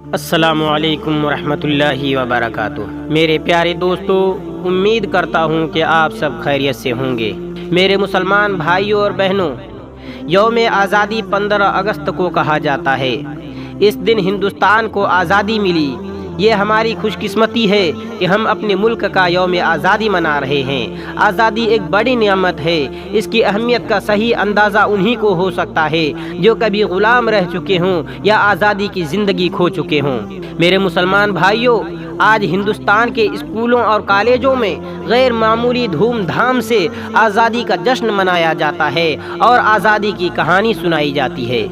السلام علیکم ورحمۃ اللہ وبرکاتہ۔ میرے پیارے دوستو، امید کرتا ہوں کہ آپ سب خیریت سے ہوں گے۔ میرے مسلمان بھائیوں اور بہنوں، یوم آزادی 15 اگست کو کہا جاتا ہے۔ اس دن ہندوستان کو آزادی ملی۔ یہ ہماری خوش قسمتی ہے کہ ہم اپنے ملک کا یوم آزادی منا رہے ہیں۔ آزادی ایک بڑی نعمت ہے۔ اس کی اہمیت کا صحیح اندازہ انہی کو ہو سکتا ہے جو کبھی غلام رہ چکے ہوں یا آزادی کی زندگی کھو چکے ہوں۔ میرے مسلمان بھائیوں، آج ہندوستان کے اسکولوں اور کالجوں میں غیر معمولی دھوم دھام سے آزادی کا جشن منایا جاتا ہے اور آزادی کی کہانی سنائی جاتی ہے۔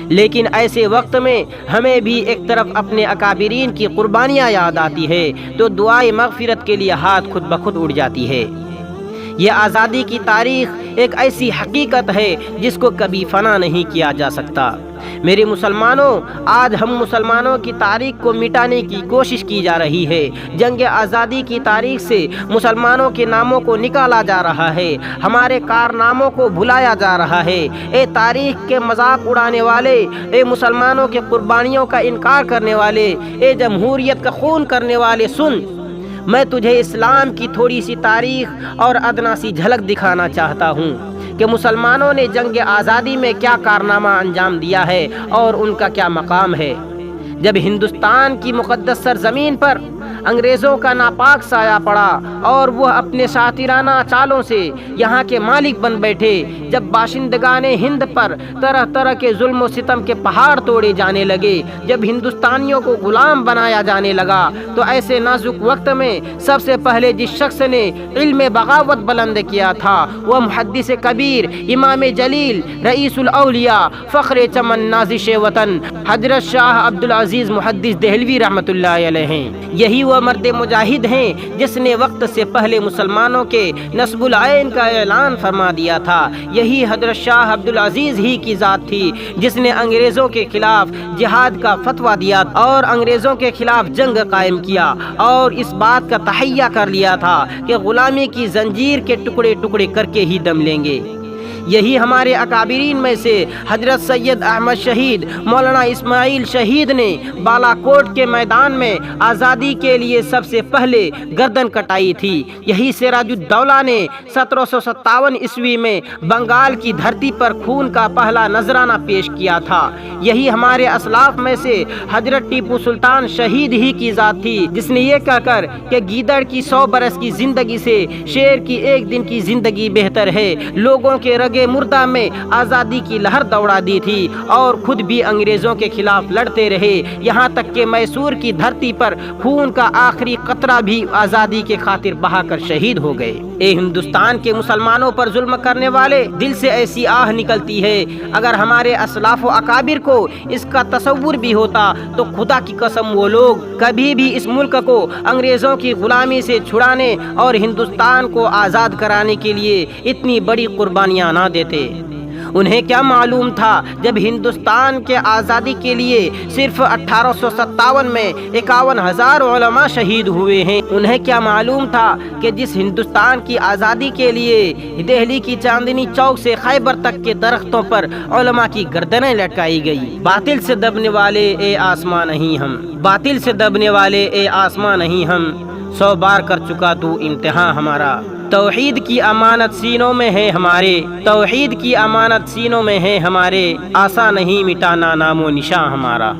لیکن ایسے وقت میں ہمیں بھی ایک طرف اپنے اکابرین کی قربانیاں یاد آتی ہے تو دعائے مغفرت کے لیے ہاتھ خود بخود اڑ جاتی ہے۔ یہ آزادی کی تاریخ ایک ایسی حقیقت ہے جس کو کبھی فنا نہیں کیا جا سکتا۔ میرے مسلمانوں، آج ہم مسلمانوں کی تاریخ کو مٹانے کی کوشش کی جا رہی ہے۔ جنگ آزادی کی تاریخ سے مسلمانوں کے ناموں کو نکالا جا رہا ہے، ہمارے کارناموں کو بھلایا جا رہا ہے۔ اے تاریخ کے مذاق اڑانے والے، اے مسلمانوں کے قربانیوں کا انکار کرنے والے، اے جمہوریت کا خون کرنے والے، سن! میں تجھے اسلام کی تھوڑی سی تاریخ اور ادنا سی جھلک دکھانا چاہتا ہوں کہ مسلمانوں نے جنگ آزادی میں کیا کارنامہ انجام دیا ہے اور ان کا کیا مقام ہے۔ جب ہندوستان کی مقدس سرزمین پر انگریزوں کا ناپاک سایہ پڑا اور وہ اپنے شاطرانہ چالوں سے یہاں کے مالک بن بیٹھے، جب باشندگان ہند پر طرح طرح کے ظلم و ستم کے پہاڑ توڑے جانے لگے، جب ہندوستانیوں کو غلام بنایا جانے لگا، تو ایسے نازک وقت میں سب سے پہلے جس شخص نے علم بغاوت بلند کیا تھا وہ محدث کبیر، امام جلیل، رئیس الاولیاء، فخر چمن، نازش وطن حضرت شاہ عبدالعزیز محدث دہلوی رحمۃ اللہ علیہ ہیں۔ یہی وہ مرد مجاہد ہیں جس نے وقت سے پہلے مسلمانوں کے نصب العین کا اعلان فرما دیا تھا۔ یہی حضرت شاہ عبدالعزیز ہی کی ذات تھی جس نے انگریزوں کے خلاف جہاد کا فتویٰ دیا اور انگریزوں کے خلاف جنگ قائم کیا اور اس بات کا تہیہ کر لیا تھا کہ غلامی کی زنجیر کے ٹکڑے ٹکڑے کر کے ہی دم لیں گے۔ یہی ہمارے اکابرین میں سے حضرت سید احمد شہید، مولانا اسماعیل شہید نے بالا کوٹ کے میدان میں آزادی کے لیے سب سے پہلے گردن کٹائی تھی۔ یہی سراج الدولہ نے 1757 عیسوی میں بنگال کی دھرتی پر خون کا پہلا نذرانہ پیش کیا تھا۔ یہی ہمارے اسلاف میں سے حضرت ٹیپو سلطان شہید ہی کی ذات تھی جس نے یہ کہہ کر کہ گیدڑ کی 100 برس کی زندگی سے شیر کی ایک دن کی زندگی بہتر ہے، لوگوں کے رگے مردہ میں آزادی کی لہر دوڑا دی تھی اور خود بھی انگریزوں کے خلاف لڑتے رہے، یہاں تک کہ میسور کی دھرتی پر خون کا آخری قطرہ بھی آزادی کے خاطر بہا کر شہید ہو گئے۔ اے ہندوستان کے مسلمانوں پر ظلم کرنے والے، دل سے ایسی آہ نکلتی ہے، اگر ہمارے اسلاف و اکابر کو اس کا تصور بھی ہوتا تو خدا کی قسم وہ لوگ کبھی بھی اس ملک کو انگریزوں کی غلامی سے چھڑانے اور ہندوستان کو آزاد کرانے کے لیے اتنی بڑی قربانیاں نہ دیتے۔ انہیں کیا معلوم تھا جب ہندوستان کے آزادی کے لیے صرف 1857 میں 51,000 علماء شہید ہوئے ہیں؟ انہیں کیا معلوم تھا کہ جس ہندوستان کی آزادی کے لیے دہلی کی چاندنی چوک سے خیبر تک کے درختوں پر علماء کی گردنیں لٹکائی گئی؟ باطل سے دبنے والے اے آسمان نہیں ہم، باطل سے دبنے والے اے آسمان نہیں ہم، 100 بار کر چکا تو امتحان ہمارا۔ توحید کی امانت سینوں میں ہے ہمارے، توحید کی امانت سینوں میں ہے ہمارے، آسان نہیں مٹانا نام و نشاں ہمارا۔